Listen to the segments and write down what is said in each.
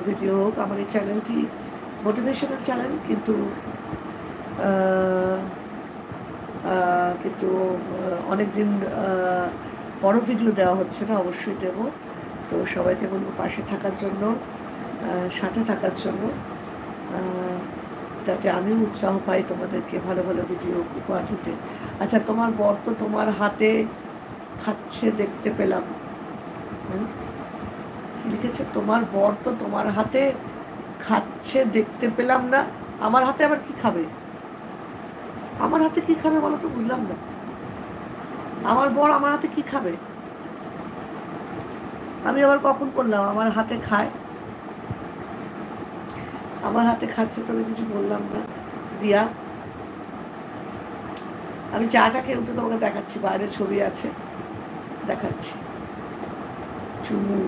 Video হোক। আমার এই চ্যানেলটি মোটিভেশনাল চ্যানেল, কিন্তু কিন্তু অনেক দিন বড় ভিডিও দেওয়া হচ্ছে না, অবশ্যই দেব। তো সবাইকে বলবো পাশে থাকার জন্য, সাথে থাকার জন্য, যাতে আমিও উৎসাহ পাই তোমাদেরকে ভালো ভালো ভিডিও উপহার দিতে। আচ্ছা, তোমার বর তো তোমার হাতে খাচ্ছে দেখতে পেলাম। লিখেছে তোমার বর তো তোমার হাতে খাচ্ছে দেখতে পেলাম না। আমার হাতে আবার কি খাবে? আমার হাতে কি খাবে বলো তো, বুঝলাম না। আমার বর আমার হাতে কি খাবে? আমি আবার কখন বললাম আমার হাতে খায়? আমার হাতে খাচ্ছে তো আমি কিছু বললাম না। দিয়া, আমি চাটা খেয়ে উঠে তোমাকে দেখাচ্ছি, বাইরে ছবি আছে, দেখাচ্ছি। চুমু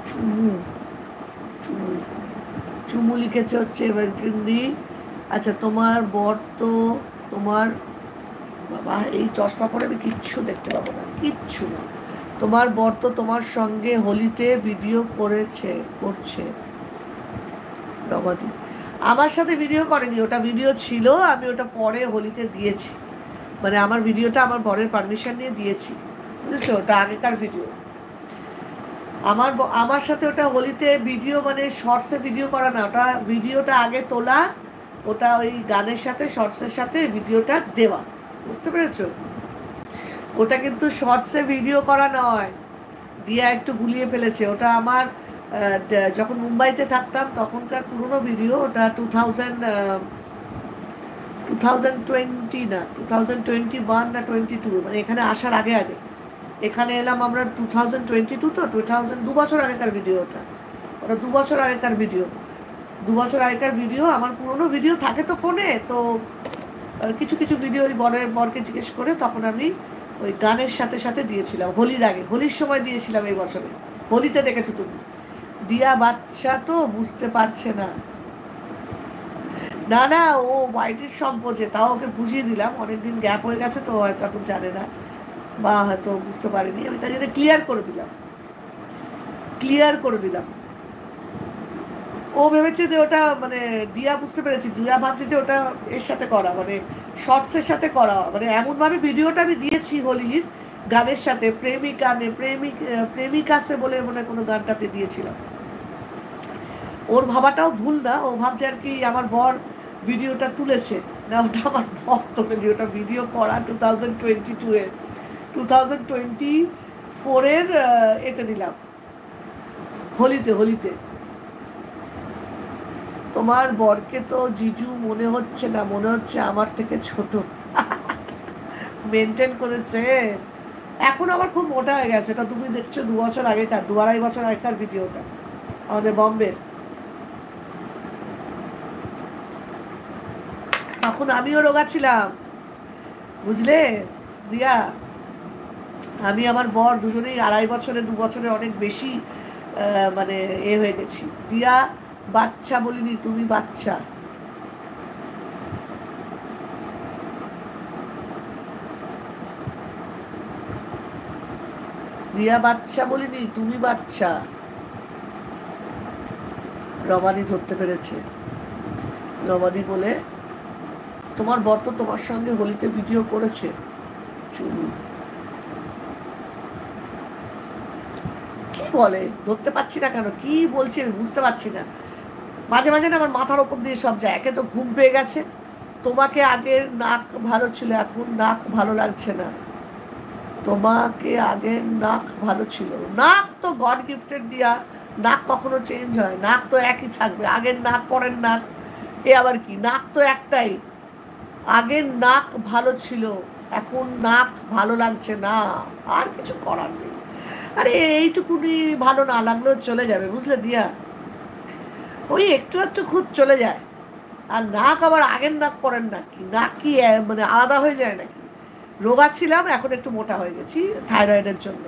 চুমু চুমু চুমু লিখেছে হচ্ছে এভারগ্রিন দি। আচ্ছা, তোমার বর তো তোমার, বাবা এই চশমা পরে আমি কিচ্ছু দেখতে পাবো না, কিচ্ছু না। তোমার বর তো তোমার সঙ্গে হোলিতে ভিডিও করছে। রমাদি আমার সাথে ভিডিও করেনি, ওটা ভিডিও ছিল, আমি ওটা পরে হোলিতে দিয়েছি। মানে আমার ভিডিওটা আমার বরের পারমিশন নিয়ে দিয়েছি, বুঝেছো? ওটা আগেকার ভিডিও। আমার সাথে ওটা হোলিতে ভিডিও, মানে শর্টসে ভিডিও করা না, ওটা ভিডিওটা আগে তোলা, ওটা ওই গানের সাথে শর্টসের সাথে ভিডিওটা দেওয়া, বুঝতে পেরেছো? ওটা কিন্তু শর্টসে ভিডিও করা নয়, দিয়া একটু গুলিয়ে ফেলেছে। ওটা আমার যখন মুম্বাইতে থাকতাম তখনকার পুরনো ভিডিও। ওটা 2020 না 2021 না 22, মানে এখানে আসার আগে আগে। এখানে এলাম আমরা 2022, তো 2 বছর আগেকার ভিডিও। ওটা 2 বছর আগেকার ভিডিও। 2 বছর আগেকার ভিডিও আমার পুরনো ভিডিও থাকে তো ফোনে, তো কিছু কিছু ভিডিও ওই বরকে জিজ্ঞেস করে তখন আমি ওই গানের সাথে সাথে দিয়েছিলাম। হোলির আগে, হোলির সময় দিয়েছিলাম এই বছরে। হোলিতে দেখেছো তুমি। দিয়া বাচ্চা তো বুঝতে পারছে না। না না, ও ওয়াইটির সম্পর্কে, তাও ওকে বুঝিয়ে দিলাম, অনেকদিন গ্যাপ হয়ে গেছে তো হয়তো এখন জানে না, বা হয়তো বুঝতে পারিনি। আমি তাই জন্য ক্লিয়ার করে দিলাম। ও ভেবেছে যে ওটা, মানে দিয়া বুঝতে পেরেছি, দিয়া ভাবছে যে ওটা এর সাথে করা, মানে শর্টসের সাথে করা, মানে এমনভাবে ভিডিওটা আমি দিয়েছি হোলির গানের সাথে, প্রেমিকাসে বলে মনে কোনো গানটাতে দিয়েছিলাম। ওর ভাবাটাও ভুল না, ও ভাবছে আর কি আমার বর ভিডিওটা তুলেছে না, ওটা আমার বর তো ভিডিও করা 2024 এতে দিলাম, হোলিতে। তোমার বরকে তো জিজু মনে হচ্ছে না, মনে হচ্ছে আমার থেকে ছোট। মেনটেন করেছে। এখন আবার খুব মোটা হয়ে গেছে, এটা তুমি দেখছো 2 বছর আগেকার, 2-2.5 বছর আগেকার ভিডিওটা আমাদের বম্বের। তখন আমিও রোগা ছিলাম, বুঝলে রিয়া? আমি আমার বর দুজনেই 2.5 বছরে অনেক বেশি মানে হয়ে গেছি। রিয়া বাচ্চা বলিনি, তুমি বাচ্চা। রিয়া বাচ্চা বলিনি, তুমি বাচ্চা। রমানি ধরতে পেরেছে। রমানি বলে তোমার বর তো তোমার সঙ্গে হোলিতে ভিডিও করেছে। চুলু কি বলে, ধরতে পারছি না কেন, কি বলছি আমি বুঝতে পারছি না। মাঝে মাঝে না আমার মাথার ওপর দিয়ে সব যায়। একে তো ঘুম পেয়ে গেছে। তোমাকে আগের নাক ভালো ছিল, এখন নাক ভালো লাগছে না। তোমাকে আগের নাক ভালো ছিল। নাক তো গড গিফটেড দিয়া, নাক কখনো চেঞ্জ হয়? নাক তো একই থাকবে, আগের নাক পরের নাক, এ আবার কি? নাক তো একটাই। আগের নাক ভালো ছিল, এখন নাক ভালো লাগছে না, আর কিছু করার নেই। আরে এইটুকুনি ভালো না লাগলেও চলে যাবে, বুঝলে দিয়া? ওই একটু একটু খুঁত চলে যায়। আর নাক আবার আগের নাক পরের নাক, কি নাক কি মানে আলাদা হয়ে যায় নাকি? রোগা ছিলাম, এখন একটু মোটা হয়ে গেছি থাইরয়েডের জন্য।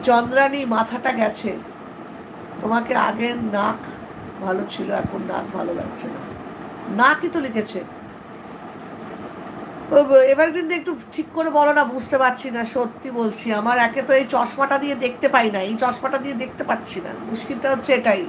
চন্দ্রানী মাথাটা গেছে। তোমাকে আগের নাক ভালো ছিল, এখন নাক ভালো লাগছে না। নাকই তো লিখেছে। এভারগ্রিন একটু ঠিক করে বলো না, বুঝতে পারছি না, সত্যি বলছি। আমার একে তো এই চশমাটা দিয়ে দেখতে পাই না, এই চশমাটা দিয়ে দেখতে পাচ্ছি না, মুশকিলটা হচ্ছে এটাই।